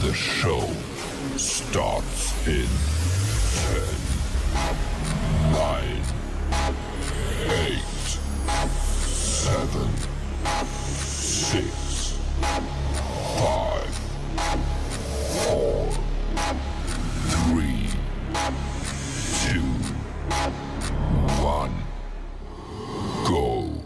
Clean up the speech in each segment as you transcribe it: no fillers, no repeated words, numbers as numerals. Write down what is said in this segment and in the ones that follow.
The show starts in 10, 9, 8, 7, 6, 5, 4, 3, 2, 1, go.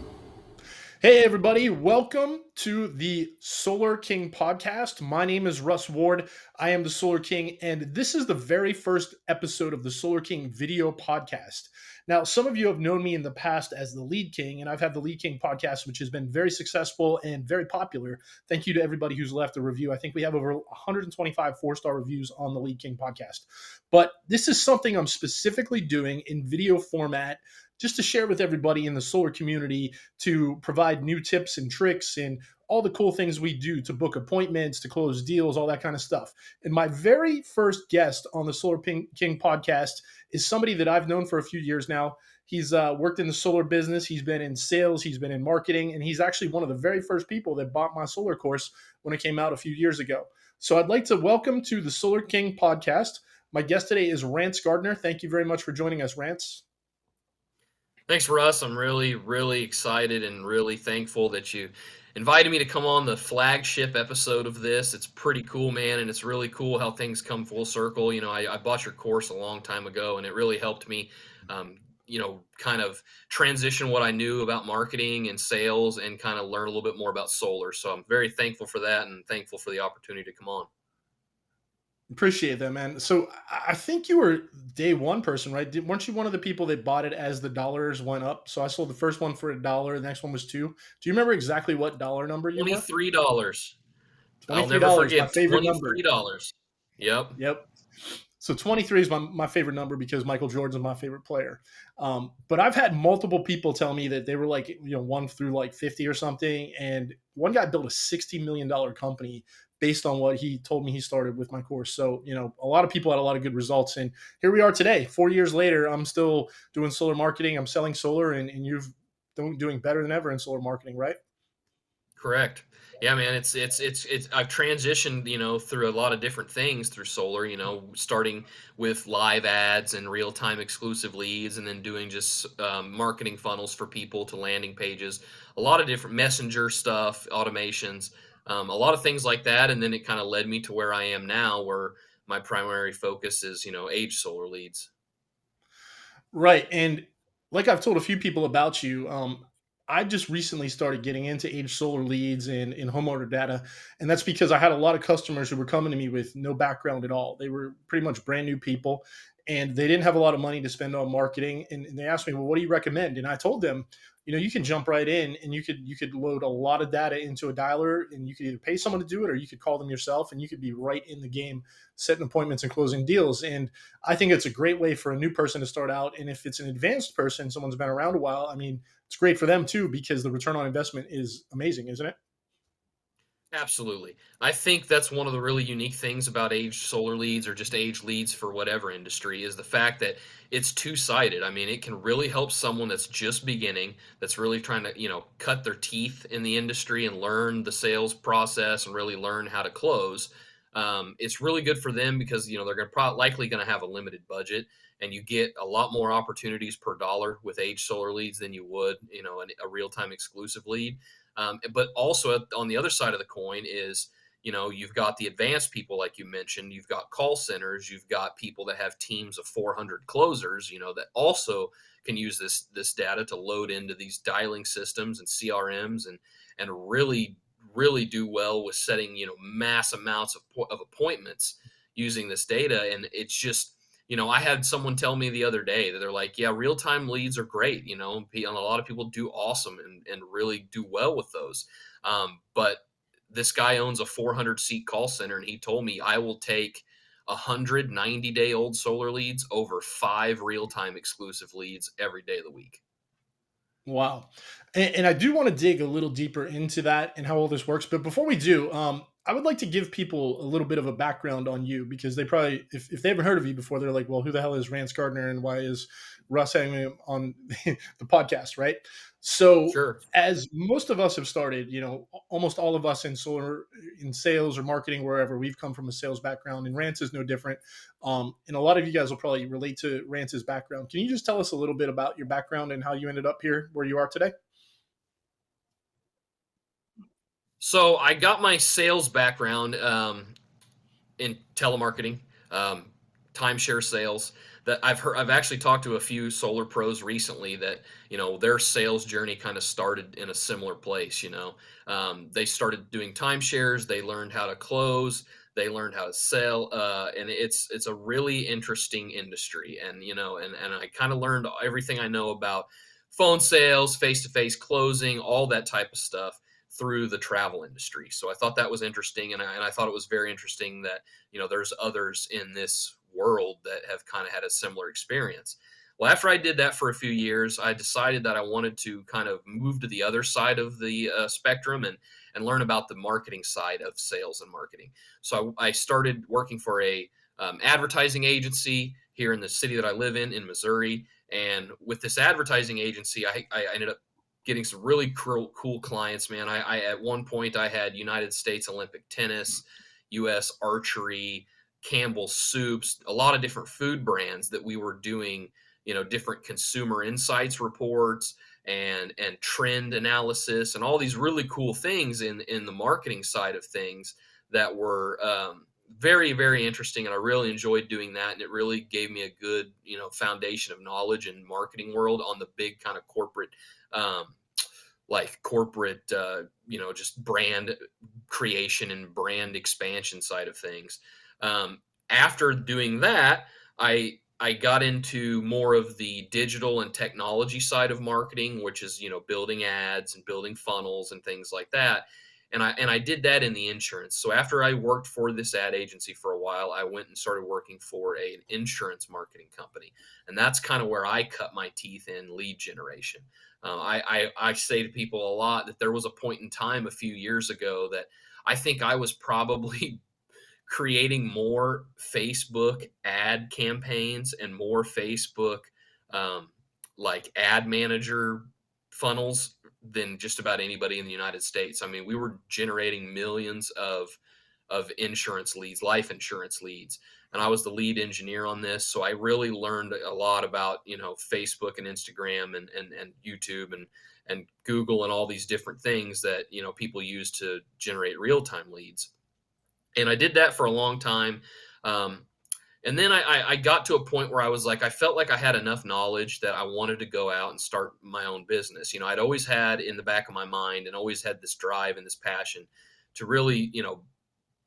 Hey everybody, welcome to the Solar King podcast. My name is Russ Ward. I am the Solar King, and this is the very first episode of the Solar King video podcast. Now, some of you have known me in the past as the Lead King, and I've had the Lead King podcast, which has been very successful and very popular. Thank you to everybody who's left a review. I think we have over 125 four-star reviews on the Lead King podcast. But this is something I'm specifically doing in video format just to share with everybody in the solar community, to provide new tips and tricks and all the cool things we do to book appointments, to close deals, all that kind of stuff. And my very first guest on the Solar King podcast is somebody that I've known for a few years now. He's worked in the solar business. He's been in sales. He's been in marketing. And he's actually one of the very first people that bought my solar course when it came out a few years ago. So I'd like to welcome to the Solar King podcast. My guest today is Rance Gardner. Thank you very much for joining us, Rance. Thanks, Russ. I'm really excited and really thankful that you invited me to come on the flagship episode of this. It's pretty cool, man, and it's really cool how things come full circle. You know, I bought your course a long time ago, and it really helped me, kind of transition what I knew about marketing and sales and kind of learn a little bit more about solar. So I'm very thankful for that and thankful for the opportunity to come on. Appreciate that, man. So I think you were day one person, right? Weren't you one of the people that bought it as the dollars went up? So I sold the first one for $1. The next one was $2. Do you remember exactly what dollar number you were? $23. I'll never $23, my forget. favorite number. $23. Yep. Yep. So 23 is my favorite number because Michael Jordan's my favorite player. But I've had multiple people tell me that they were like, 1 through like 50 or something. And one guy built a $60 million company based on what he told me he started with my course. So, a lot of people had a lot of good results. And here we are today, 4 years later, I'm still doing solar marketing. I'm selling solar and you're doing better than ever in solar marketing, right? Correct. Yeah, man, it's I've transitioned, through a lot of different things through solar, starting with live ads and real-time exclusive leads, and then doing just marketing funnels for people to landing pages, a lot of different messenger stuff, automations, a lot of things like that. And then it kind of led me to where I am now, where my primary focus is, age solar leads. Right. And like I've told a few people about you, I just recently started getting into age solar leads and in homeowner data. And that's because I had a lot of customers who were coming to me with no background at all. They were pretty much brand new people and they didn't have a lot of money to spend on marketing. And they asked me, well, what do you recommend? And I told them, you can jump right in and you could load a lot of data into a dialer and you could either pay someone to do it or you could call them yourself and you could be right in the game, setting appointments and closing deals. And I think it's a great way for a new person to start out. And if it's an advanced person, someone's been around a while, I mean, it's great for them too, because the return on investment is amazing, isn't it? Absolutely. I think that's one of the really unique things about age solar leads, or just age leads for whatever industry, is the fact that it's two-sided. I mean, it can really help someone that's just beginning, that's really trying to, cut their teeth in the industry and learn the sales process and really learn how to close. It's really good for them because, they're likely going to have a limited budget, and you get a lot more opportunities per dollar with age solar leads than you would, a real-time exclusive lead. But also on the other side of the coin is, you've got the advanced people, like you mentioned, you've got call centers, you've got people that have teams of 400 closers, that also can use this data to load into these dialing systems and CRMs and really do well with setting, mass amounts of appointments using this data. And it's just, I had someone tell me the other day that they're like, yeah, real-time leads are great. And a lot of people do awesome and really do well with those. But this guy owns a 400-seat call center, and he told me, I will take 190-day-old solar leads over 5 real-time exclusive leads every day of the week. Wow. And I do want to dig a little deeper into that and how all this works. But before we do, I would like to give people a little bit of a background on you because they probably, if they haven't heard of you before, they're like, well, who the hell is Rance Gardner and why is Russ having him on the podcast, right? So, Sure. as most of us have started, almost all of us in solar, in sales or marketing, wherever we've come from a sales background, and Rance is no different. And a lot of you guys will probably relate to Rance's background. Can you just tell us a little bit about your background and how you ended up here where you are today? So I got my sales background in telemarketing, um, timeshare sales. That I've actually talked to a few solar pros recently that their sales journey kind of started in a similar place. They started doing timeshares. They learned how to close. They learned how to sell, and it's a really interesting industry. And and I kind of learned everything I know about phone sales, face to face closing, all that type of stuff through the travel industry. So I thought that was interesting, and I thought it was very interesting that there's others in this world that have kind of had a similar experience. Well, after I did that for a few years, I decided that I wanted to kind of move to the other side of the spectrum and learn about the marketing side of sales and marketing. So I started working for a advertising agency here in the city that I live in Missouri. And with this advertising agency, I ended up getting some really cool clients, man. I at one point I had United States Olympic tennis, U.S. archery, Campbell soups, a lot of different food brands that we were doing, different consumer insights reports and trend analysis and all these really cool things in the marketing side of things that were very, very interesting. And I really enjoyed doing that. And it really gave me a good, foundation of knowledge in marketing world on the big kind of corporate, um, just brand creation and brand expansion side of things. After doing that, I got into more of the digital and technology side of marketing, which is building ads and building funnels and things like that. And I did that in the insurance. So after I worked for this ad agency for a while, I went and started working for an insurance marketing company, and that's kind of where I cut my teeth in lead generation. I say to people a lot that there was a point in time a few years ago that I think I was probably creating more Facebook ad campaigns and more Facebook um, ad manager funnels than just about anybody in the United States. I mean, we were generating millions of insurance leads, life insurance leads, and I was the lead engineer on this. So I really learned a lot about Facebook and Instagram and YouTube and Google and all these different things that people use to generate real time leads. And I did that for a long time. Um, and then I got to a point where I was like, I felt like I had enough knowledge that I wanted to go out and start my own business. I'd always had in the back of my mind and always had this drive and this passion to really,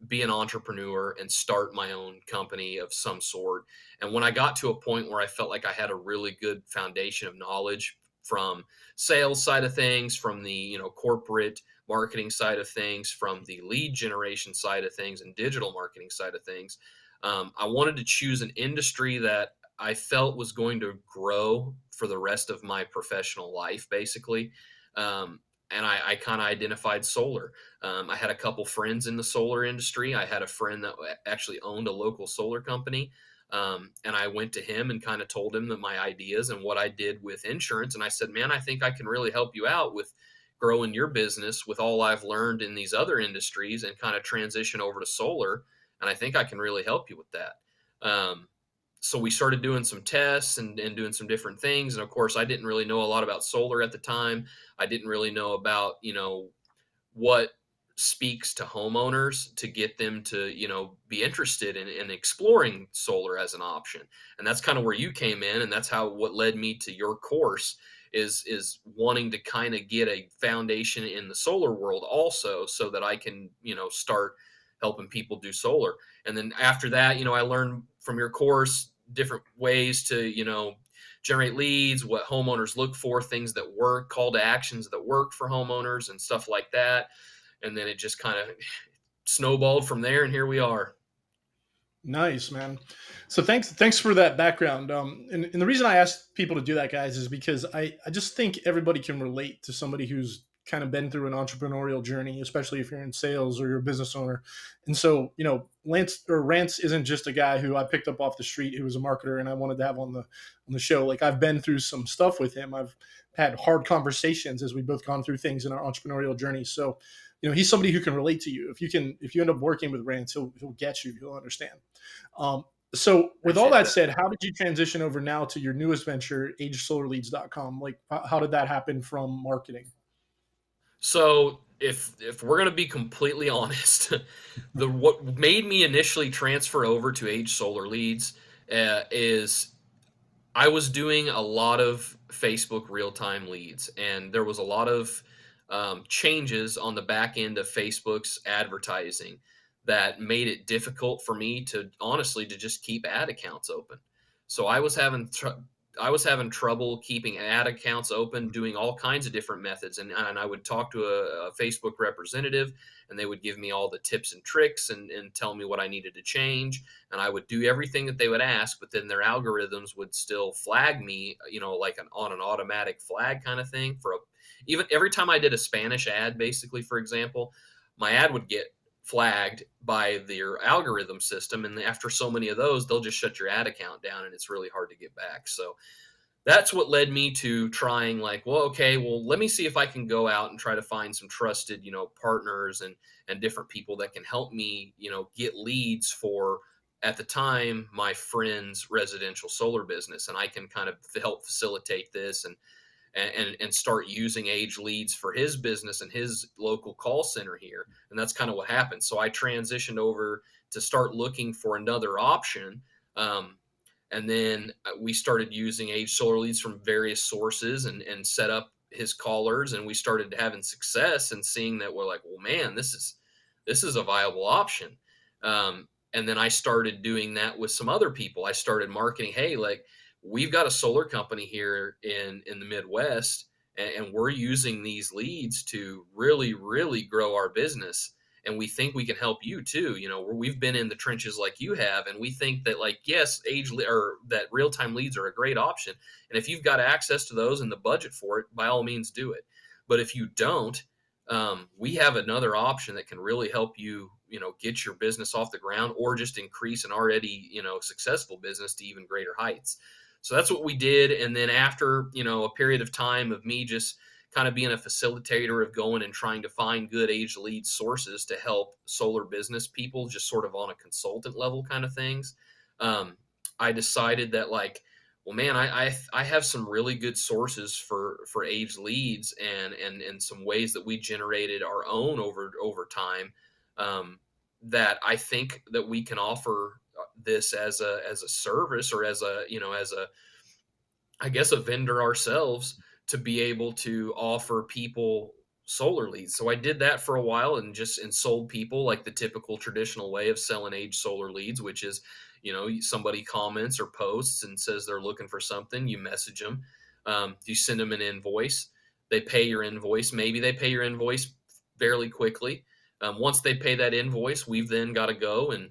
be an entrepreneur and start my own company of some sort. And when I got to a point where I felt like I had a really good foundation of knowledge from sales side of things, from the corporate marketing side of things, from the lead generation side of things, and digital marketing side of things, I wanted to choose an industry that I felt was going to grow for the rest of my professional life, basically. And I kind of identified solar. I had a couple friends in the solar industry. I had a friend that actually owned a local solar company. And I went to him and kind of told him that my ideas and what I did with insurance. And I said, man, I think I can really help you out with growing your business with all I've learned in these other industries and kind of transition over to solar. And I think I can really help you with that. So we started doing some tests and doing some different things. And of course, I didn't really know a lot about solar at the time. I didn't really know about, what speaks to homeowners to get them to, be interested in exploring solar as an option. And that's kind of where you came in. And that's what led me to your course is wanting to kind of get a foundation in the solar world also so that I can, start helping people do solar. And then after that, I learned from your course different ways to, generate leads, what homeowners look for, things that work, call to actions that work for homeowners and stuff like that. And then it just kind of snowballed from there. And here we are. Nice, man. So thanks for that background. And the reason I ask people to do that, guys, is because I just think everybody can relate to somebody who's kind of been through an entrepreneurial journey, especially if you're in sales or you're a business owner. And so, Rance isn't just a guy who I picked up off the street who was a marketer and I wanted to have on the show. Like, I've been through some stuff with him. I've had hard conversations as we've both gone through things in our entrepreneurial journey. So, he's somebody who can relate to you. If you end up working with Rance, he'll get you. He'll understand. So with all that said, how did you transition over now to your newest venture, agesolarleads.com? Like, how did that happen from marketing? So if we're gonna be completely honest, the what made me initially transfer over to Age Solar Leads is I was doing a lot of Facebook real time leads, and there was a lot of changes on the back end of Facebook's advertising that made it difficult for me to honestly to just keep ad accounts open. So I was having trouble keeping ad accounts open, doing all kinds of different methods, and I would talk to a Facebook representative, and they would give me all the tips and tricks and tell me what I needed to change, and I would do everything that they would ask, but then their algorithms would still flag me, like on an automatic flag kind of thing even every time I did a Spanish ad, basically, for example, my ad would get flagged by their algorithm system. And after so many of those, they'll just shut your ad account down and it's really hard to get back. So that's what led me to trying let me see if I can go out and try to find some trusted, partners and different people that can help me, get leads for, at the time, my friend's residential solar business. And I can kind of help facilitate this and start using Age Leads for his business and his local call center here. And that's kind of what happened. So I transitioned over to start looking for another option. And then we started using Age Solar Leads from various sources and set up his callers. And we started having success and seeing that we're like, well, man, this is a viable option. And then I started doing that with some other people. I started marketing, hey, like, we've got a solar company here in the Midwest, and we're using these leads to really, really grow our business. And we think we can help you too. We've been in the trenches like you have, and we think that, like, yes, that real-time leads are a great option. And if you've got access to those and the budget for it, by all means do it. But if you don't, we have another option that can really help you, get your business off the ground or just increase an already, successful business to even greater heights. So that's what we did. And then after, a period of time of me just kind of being a facilitator of going and trying to find good Age Lead sources to help solar business people, just sort of on a consultant level kind of things, I decided that, like, well, man, I have some really good sources for Age Leads and some ways that we generated our own over time, that I think that we can offer this as a service, or as a vendor ourselves, to be able to offer people solar leads. So I did that for a while and sold people like the typical traditional way of selling Age Solar Leads, which is, somebody comments or posts and says they're looking for something, you message them, you send them an invoice, they pay your invoice. Maybe they pay your invoice fairly quickly. Once they pay that invoice, we've then got to go and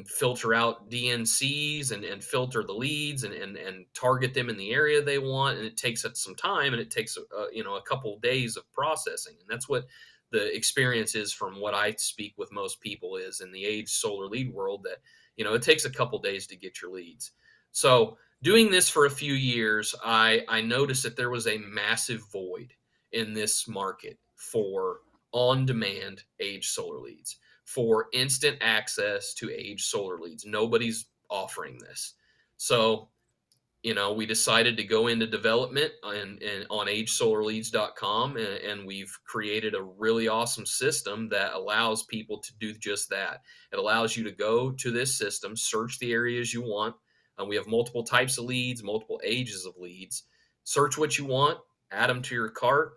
filter out DNCs and filter the leads and target them in the area they want. And it takes some time, and it takes a couple of days of processing. And that's what the experience is from what I speak with most people is in the Age Solar Lead world, that, it takes a couple days to get your leads. So doing this for a few years, I noticed that there was a massive void in this market for on-demand Age Solar Leads, for instant access to Age Solar Leads. Nobody's offering this. So, we decided to go into development and on agesolarleads.com, and we've created a really awesome system that allows people to do just that. It allows you to go to this system, search the areas you want. We have multiple types of leads, multiple ages of leads. Search what you want, add them to your cart.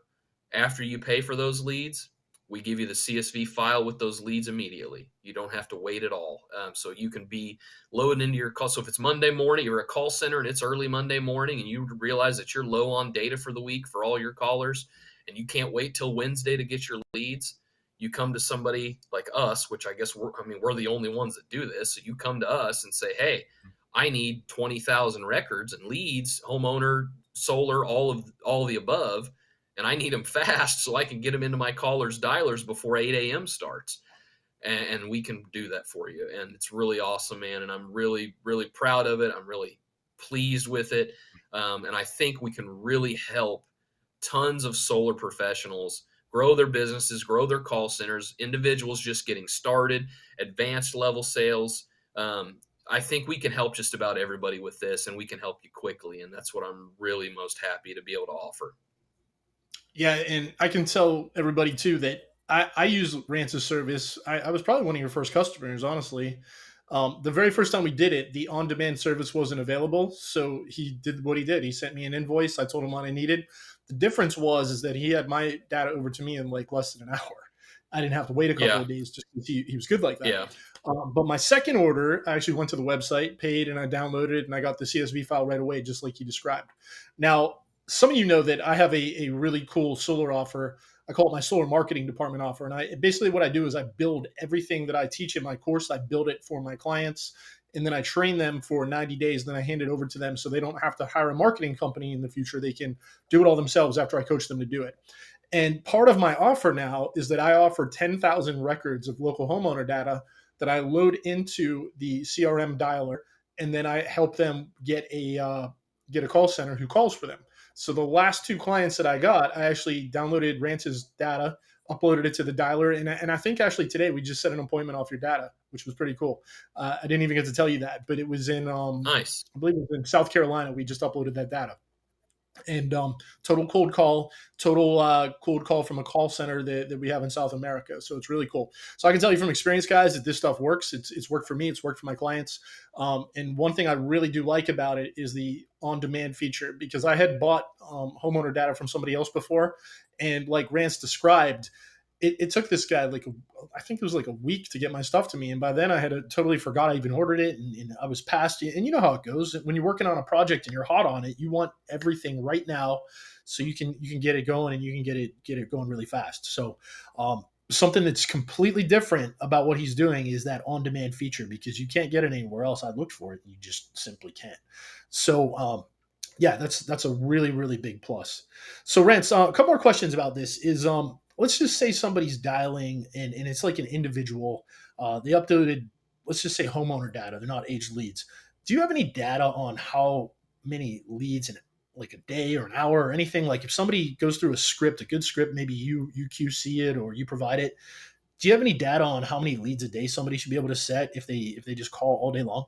After you pay for those leads, we give you the CSV file with those leads immediately. You don't have to wait at all. So you can be loaded into your call. So if it's Monday morning, you're a call center and it's early Monday morning, and you realize that you're low on data for the week for all your callers, and you can't wait till Wednesday to get your leads, you come to somebody like us, which I guess we're the only ones that do this. So you come to us and say, hey, I need 20,000 records and leads, homeowner, solar, all of the above. and I need them fast so I can get them into my callers' dialers before 8 a.m. starts. And we can do that for you. And it's really awesome, man. And I'm really, really proud of it. I'm really pleased with it. And I think we can really help tons of solar professionals grow their businesses, grow their call centers, individuals just getting started, advanced level sales. I think we can help just about everybody with this, and we can help you quickly. And that's what I'm really most happy to be able to offer. Yeah, and I can tell everybody too that I use Rance's service. I was probably one of your first customers, honestly. The very first time we did it, the on-demand service wasn't available, so he did what he did. He sent me an invoice. I told him what I needed. The difference was is that he had my data over to me in like less than an hour. I didn't have to wait a couple Yeah. of days just because he was good like that. Yeah. But my second order, I actually went to the website, paid, and I downloaded it, and I got the CSV file right away, just like you described. Now, some of you know that I have a really cool solar offer. I call it my solar marketing department offer. And I basically what I do is I build everything that I teach in my course. I build it for my clients, and then I train them for 90 days. Then I hand it over to them so they don't have to hire a marketing company in the future. They can do it all themselves after I coach them to do it. And part of my offer now is that I offer 10,000 records of local homeowner data that I load into the CRM dialer, and then I help them get a call center who calls for them. So the last two clients that I got, I actually downloaded Rance's data, uploaded it to the dialer, and I think actually today we just set an appointment off your data, which was pretty cool. I didn't even get to tell you that, but it was in Nice. I believe it was in South Carolina. We just uploaded that data. And total cold call from a call center that we have in South America. So it's really cool. So I can tell you from experience, guys, that this stuff works. It's worked for me. It's worked for my clients. And one thing I really do like about it is the on-demand feature, because I had bought homeowner data from somebody else before, and like Rance described, it took this guy I think it was like a week to get my stuff to me, and by then I had totally forgot I even ordered it, and I was past it. And you know how it goes when you're working on a project and you're hot on it. You want everything right now, so you can get it going, and you can get it going really fast. So something that's completely different about what he's doing is that on-demand feature, because you can't get it anywhere else. I looked for it, and you just simply can't. So yeah, that's a really really big plus. So Rance, a couple more questions about this is let's just say somebody's dialing and it's like an individual. They uploaded, let's just say homeowner data. They're not aged leads. Do you have any data on how many leads in like a day or an hour or anything? Like if somebody goes through a script, a good script, maybe you QC it or you provide it. Do you have any data on how many leads a day somebody should be able to set if they just call all day long?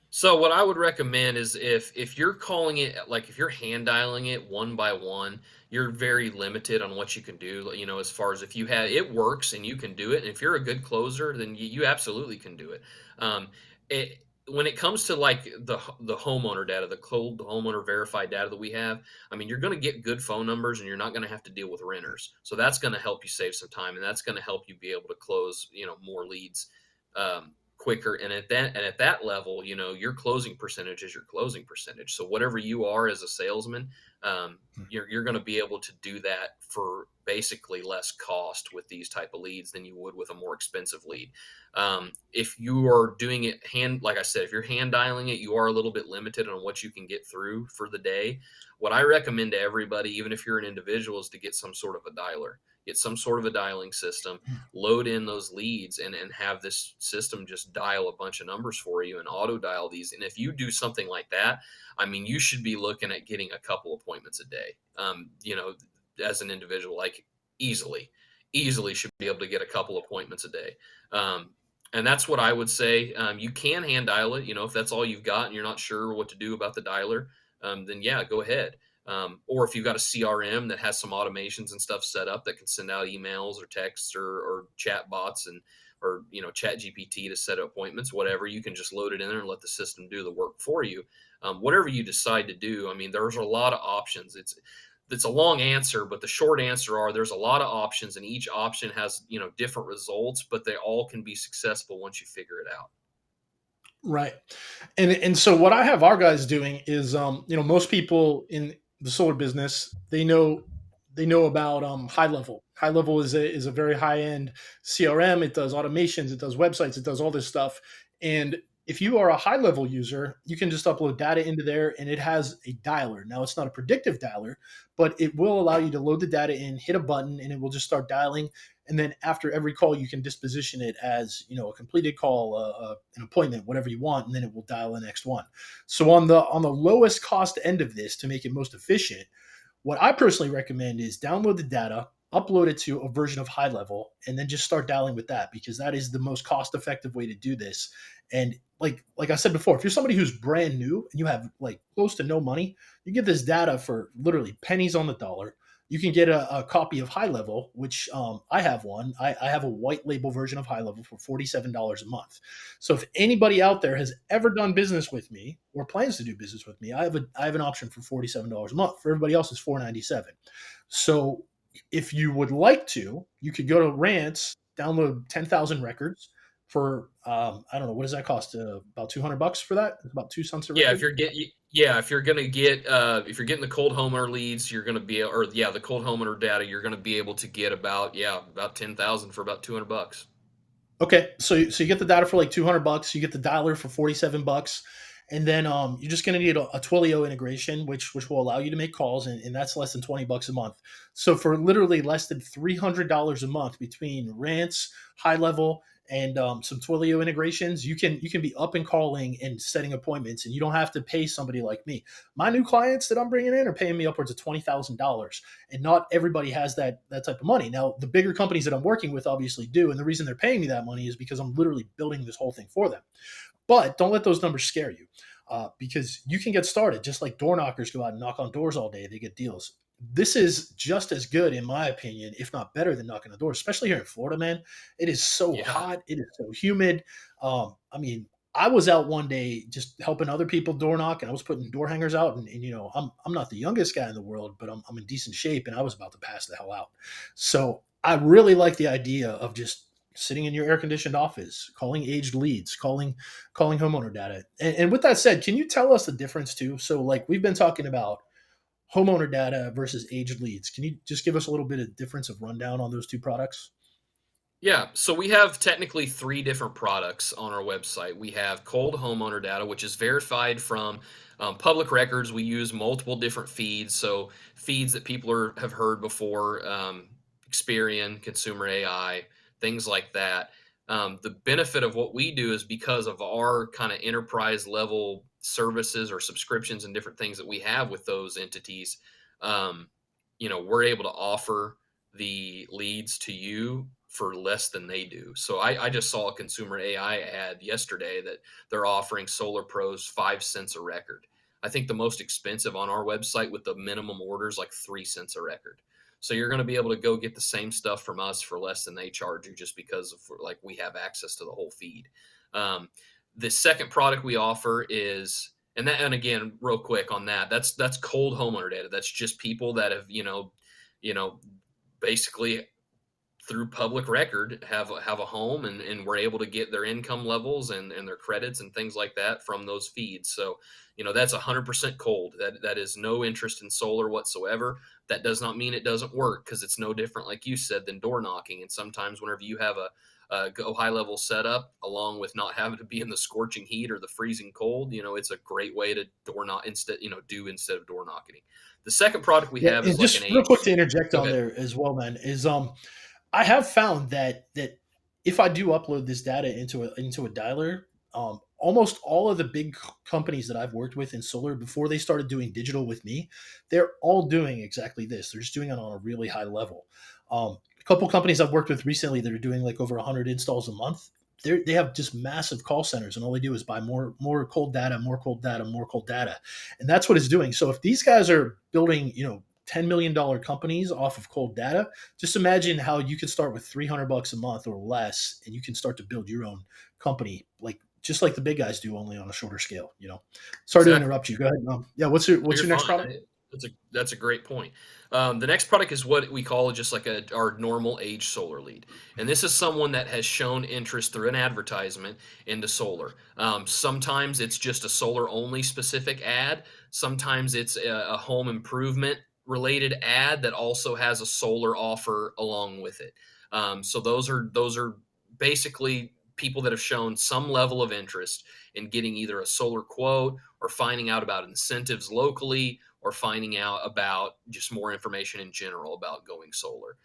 So what I would recommend is if you're calling it, like if you're hand dialing it one by one, you're very limited on what you can do. You know, as far as if you had it works and you can do it, and if you're a good closer, then you absolutely can do it. Um, it when it comes to like the homeowner data, the cold homeowner verified data that we have, I mean, you're going to get good phone numbers, and you're not going to have to deal with renters. So that's going to help you save some time, and that's going to help you be able to close, more leads. Quicker, and at that level, your closing percentage is your closing percentage. So whatever you are as a salesman, you're going to be able to do that for basically less cost with these type of leads than you would with a more expensive lead. If you are doing it like I said, if you're hand dialing it, you are a little bit limited on what you can get through for the day. What I recommend to everybody, even if you're an individual, is to get some sort of a dialer. Get some sort of a dialing system, load in those leads, and have this system just dial a bunch of numbers for you and auto dial these. And if you do something like that, I mean, you should be looking at getting a couple appointments a day. As an individual, like easily should be able to get a couple appointments a day. And that's what I would say. You can hand dial it, if that's all you've got and you're not sure what to do about the dialer, then yeah, go ahead. Or if you've got a CRM that has some automations and stuff set up that can send out emails or texts or chat bots or chat GPT to set appointments, whatever, you can just load it in there and let the system do the work for you. Whatever you decide to do, I mean, there's a lot of options. It's a long answer, but the short answer are there's a lot of options, and each option has, different results, but they all can be successful once you figure it out. Right. And so what I have our guys doing is most people in the solar business, they know about high level. High level is a very high end CRM. It does automations, it does websites, it does all this stuff. And If you are a high level user, you can just upload data into there and it has a dialer. Now, it's not a predictive dialer, but it will allow you to load the data in, hit a button, and it will just start dialing. And then after every call, you can disposition it as, a completed call, an appointment, whatever you want, and then it will dial the next one. So on the lowest cost end of this, to make it most efficient, what I personally recommend is download the data, upload it to a version of high level, and then just start dialing with that, because that is the most cost effective way to do this. And like I said before, if you're somebody who's brand new and you have like close to no money, you get this data for literally pennies on the dollar. You can get a copy of high level, which I have one. I have a white label version of high level for $47 a month. So if anybody out there has ever done business with me or plans to do business with me, I have an option for $47 a month. For everybody else, it's $497. So if you would like to, you could go to Rance, download 10,000 records for I don't know, what does that cost? About $200 for that. It's about 2 cents a Yeah, record. if you're gonna get if you're getting the cold homeowner leads, you're gonna be or yeah, the cold homeowner data, you're gonna be able to get about 10,000 for about $200. Okay, so you get the data for like $200. You get the dialer for $47, and then you're just going to need a Twilio integration, which will allow you to make calls, and that's less than $20 a month. So for literally less than $300 a month between Rants, High Level, and some Twilio integrations, you can be up and calling and setting appointments, and you don't have to pay somebody like me. My new clients that I'm bringing in are paying me upwards of $20,000, and not everybody has that type of money. Now, the bigger companies that I'm working with obviously do, and the reason they're paying me that money is because I'm literally building this whole thing for them. But don't let those numbers scare you, because you can get started just like door knockers go out and knock on doors all day. They get deals. This is just as good, in my opinion, if not better than knocking on doors, especially here in Florida, man. It is so Yeah. hot. It is so humid. I mean, I was out one day just helping other people door knock, and I was putting door hangers out. And I'm not the youngest guy in the world, but I'm in decent shape, and I was about to pass the hell out. So I really like the idea of just sitting in your air conditioned office, calling aged leads, calling homeowner data. And with that said, can you tell us the difference too? So like we've been talking about homeowner data versus aged leads. Can you just give us a little bit of difference of rundown on those two products? Yeah, so we have technically three different products on our website. We have cold homeowner data, which is verified from public records. We use multiple different feeds, so feeds that have heard before, Experian, Consumer AI, things like that. The benefit of what we do is because of our kind of enterprise level services or subscriptions and different things that we have with those entities. Um, we're able to offer the leads to you for less than they do. So I just saw a consumer AI ad yesterday that they're offering Solar Pros 5 cents a record. I think the most expensive on our website with the minimum orders like 3 cents a record. So you're going to be able to go get the same stuff from us for less than they charge you just because of like we have access to the whole feed. Um, the second product we offer is and again real quick on that's cold homeowner data. That's just people that have you know basically through public record have a home and we're able to get their income levels and their credits and things like that from those feeds. So that's 100% cold. That is no interest in solar whatsoever. That does not mean it doesn't work, because it's no different, like you said, than door knocking. And sometimes whenever you have a go high level setup along with not having to be in the scorching heat or the freezing cold, it's a great way to door knock instead of door knocking. The second product we Yeah, have is and like an just real age. quick to interject Go on ahead. there as well, man, is I have found that if I do upload this data into a dialer, almost all of the big companies that I've worked with in solar before they started doing digital with me, they're all doing exactly this. They're just doing it on a really high level. A couple companies I've worked with recently that are doing like over 100 installs a month. They have just massive call centers, and all they do is buy more cold data, more cold data, more cold data, and that's what it's doing. So if these guys are building, $10 million companies off of cold data, just imagine how you could start with $300 a month or less, and you can start to build your own company, like just like the big guys do, only on a shorter scale. Sorry to Exactly. interrupt you. Go ahead. Yeah, what's your Oh, what's you're your next fine. product? That's a great point. The next product is what we call just like our normal age solar lead, and this is someone that has shown interest through an advertisement into solar. Sometimes it's just a solar only specific ad. Sometimes it's a home improvement related ad that also has a solar offer along with it. So those are basically people that have shown some level of interest in getting either a solar quote or finding out about incentives locally or finding out about just more information in general about going solar.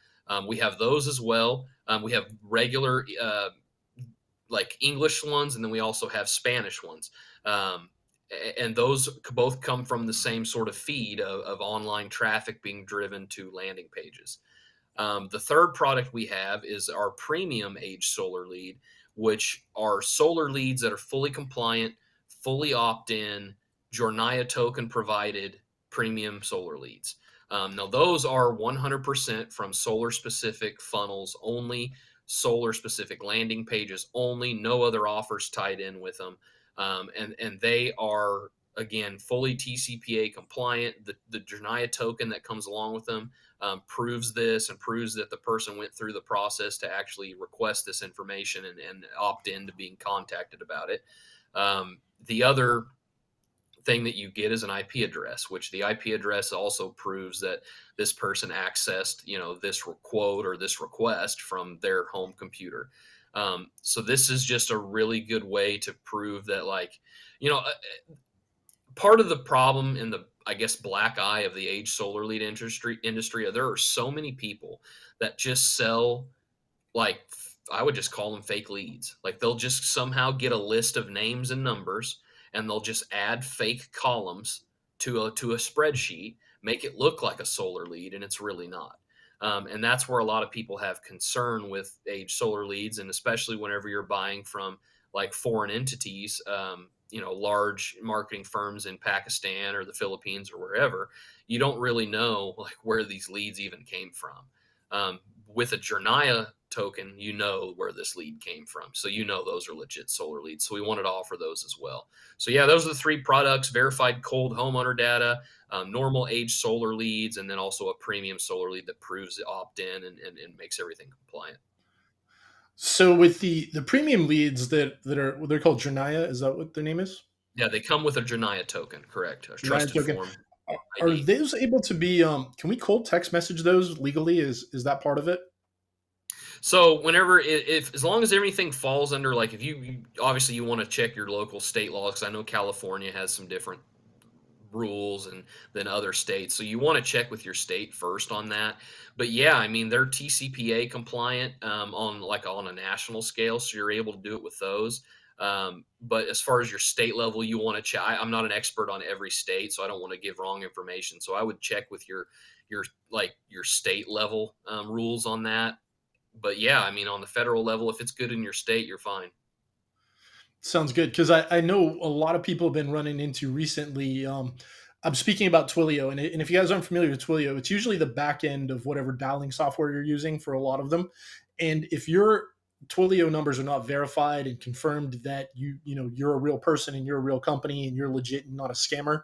We have those as well. We have regular like English ones, and then we also have Spanish ones. Um, and those both come from the same sort of feed of online traffic being driven to landing pages. The third product we have is our premium age solar lead, which are solar leads that are fully compliant, fully opt in, Jornaya token provided premium solar leads. Now, those are 100% from solar specific funnels only, solar specific landing pages only, no other offers tied in with them. And they are, again, fully TCPA compliant. The Jornaya token that comes along with them proves this and proves that the person went through the process to actually request this information and opt in to being contacted about it. The other thing that you get is an IP address, which the IP address also proves that this person accessed, this quote or this request from their home computer. So this is just a really good way to prove that, like, part of the problem in the, I guess, black eye of the age solar lead industry, there are so many people that just sell, like, I would just call them fake leads. Like, they'll just somehow get a list of names and numbers and they'll just add fake columns to a spreadsheet, make it look like a solar lead, and it's really not. And that's where a lot of people have concern with age solar leads, and especially whenever you're buying from like foreign entities, large marketing firms in Pakistan or the Philippines or wherever, you don't really know like where these leads even came from. With a Jornaya token, you know where this lead came from. So those are legit solar leads. So we wanted to offer those as well. So yeah, those are the three products: verified cold homeowner data, normal age solar leads, and then also a premium solar lead that proves opt-in and makes everything compliant. So with the premium leads that are, they're called Jornaya, is that what their name is? Yeah, they come with a Jornaya token, correct? A Jornaya trusted token. form Are ID. those able to be? Can we cold text message those legally? Is that part of it? So whenever, if as long as everything falls under, like, if you obviously you want to check your local state laws, because I know California has some different rules and than other states, so you want to check with your state first on that. But yeah, I mean, they're TCPA compliant on a national scale, so you're able to do it with those. But as far as your state level, you want to check. I'm not an expert on every state, so I don't want to give wrong information. So I would check with your state level rules on that. But yeah, I mean, on the federal level, if it's good in your state, you're fine. Sounds good, because I know a lot of people have been running into recently. I'm speaking about Twilio, and if you guys aren't familiar with Twilio, it's usually the back end of whatever dialing software you're using for a lot of them. And if your Twilio numbers are not verified and confirmed that you're a real person and you're a real company and you're legit and not a scammer,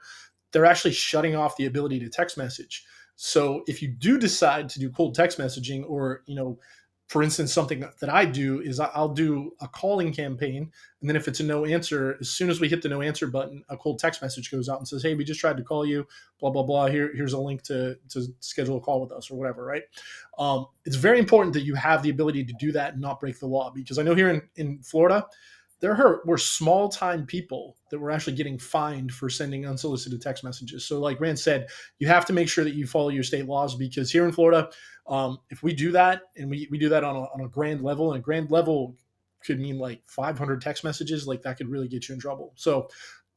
they're actually shutting off the ability to text message. So if you do decide to do cold text messaging, or for instance, something that I do is I'll do a calling campaign, and then if it's a no answer, as soon as we hit the no answer button, a cold text message goes out and says, "Hey, we just tried to call you, blah blah blah. Here's a link to schedule a call with us," or whatever. Right? It's very important that you have the ability to do that and not break the law, because I know here in Florida, were small time people that were actually getting fined for sending unsolicited text messages. So, like Rand said, you have to make sure that you follow your state laws, because here in Florida, if we do that, and we do that on a grand level, and a grand level could mean like 500 text messages, like that could really get you in trouble. So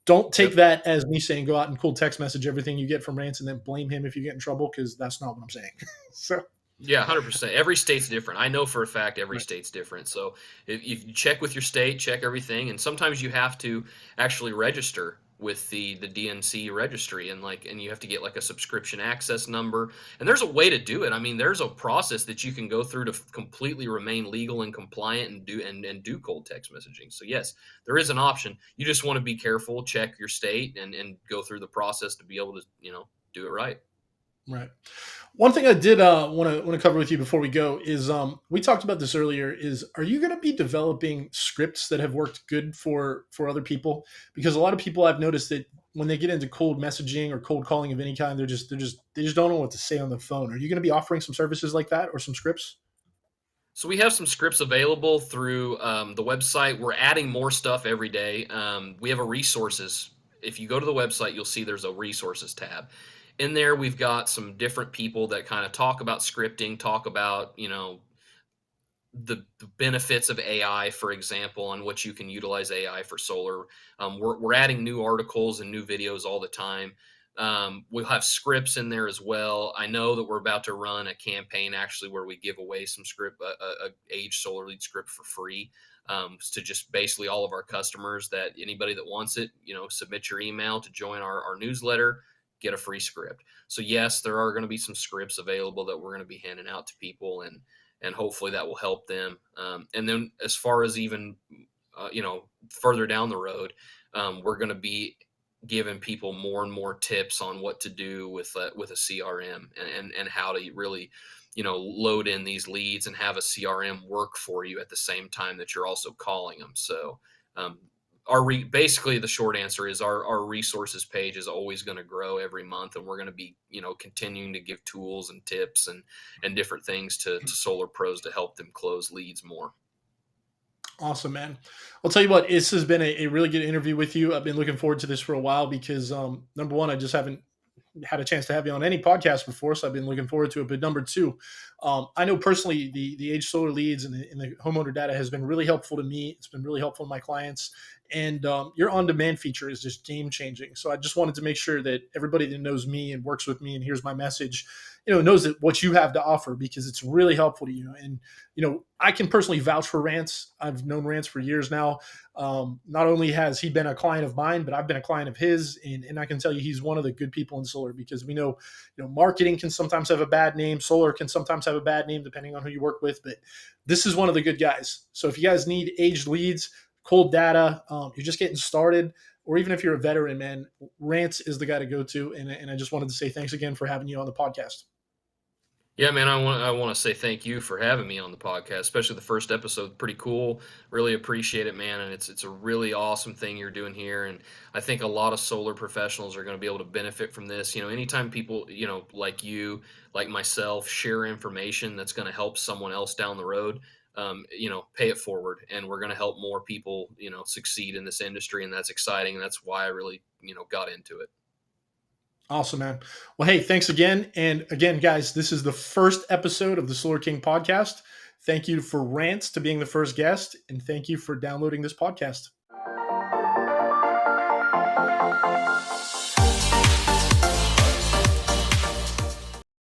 don't take Yep. that as me saying go out and cold text message everything you get from Rance and then blame him if you get in trouble, because that's not what I'm saying. So Yeah, 100%. Every state's different. I know for a fact every right. state's different. So if you check with your state, check everything, and sometimes you have to actually register with the DNC registry, and you have to get like a subscription access number. And there's a way to do it. I mean, there's a process that you can go through to completely remain legal and compliant and do cold text messaging. So yes, there is an option. You just want to be careful, check your state, and go through the process to be able to, do it right. Right. One thing I did want to cover with you before we go is, we talked about this earlier. Is, are you going to be developing scripts that have worked good for other people? Because a lot of people, I've noticed that when they get into cold messaging or cold calling of any kind, they just don't know what to say on the phone. Are you going to be offering some services like that or some scripts? So we have some scripts available through the website. We're adding more stuff every day. We have a resources. If you go to the website, you'll see there's a resources tab. In there, we've got some different people that kind of talk about scripting, talk about, the benefits of AI, for example, and what you can utilize AI for solar. We're adding new articles and new videos all the time. We'll have scripts in there as well. I know that we're about to run a campaign actually where we give away some script, a age solar lead script for free, to just basically all of our customers. That anybody that wants it, submit your email to join our newsletter, get a free script. So yes, there are going to be some scripts available that we're going to be handing out to people, and hopefully that will help them. And then as far as even further down the road, we're going to be giving people more and more tips on what to do with a CRM, and how to really load in these leads and have a CRM work for you at the same time that you're also calling them. So basically the short answer is our resources page is always going to grow every month, and we're going to be continuing to give tools and tips and different things to solar pros to help them close leads more. Awesome, man. I'll tell you what, this has been a really good interview with you. I've been looking forward to this for a while because number one, I just haven't had a chance to have you on any podcast before, so I've been looking forward to it. But number two, I know personally the Age Solar leads and the homeowner data has been really helpful to me. It's been really helpful to my clients, and your on-demand feature is just game changing. So I just wanted to make sure that everybody that knows me and works with me and hears my message, knows that what you have to offer, because it's really helpful to you. And I can personally vouch for Rance. I've known Rance for years now. Not only has he been a client of mine, but I've been a client of his, and I can tell you he's one of the good people in solar, because we know, marketing can sometimes have a bad name, solar can sometimes have a bad name depending on who you work with, but this is one of the good guys. So if you guys need aged leads, cold data, you're just getting started, or even if you're a veteran, man, Rance is the guy to go to. And I just wanted to say thanks again for having you on the podcast. Yeah, man, I want to say thank you for having me on the podcast, especially the first episode. Pretty cool. Really appreciate it, man. And it's a really awesome thing you're doing here. And I think a lot of solar professionals are going to be able to benefit from this. Anytime people, like you, like myself, share information that's going to help someone else down the road, pay it forward. And we're going to help more people, succeed in this industry. And that's exciting. And that's why I really, got into it. Awesome, man. Well, hey, thanks again. And again, guys, this is the first episode of the Solar King podcast. Thank you for Rance to being the first guest, and thank you for downloading this podcast.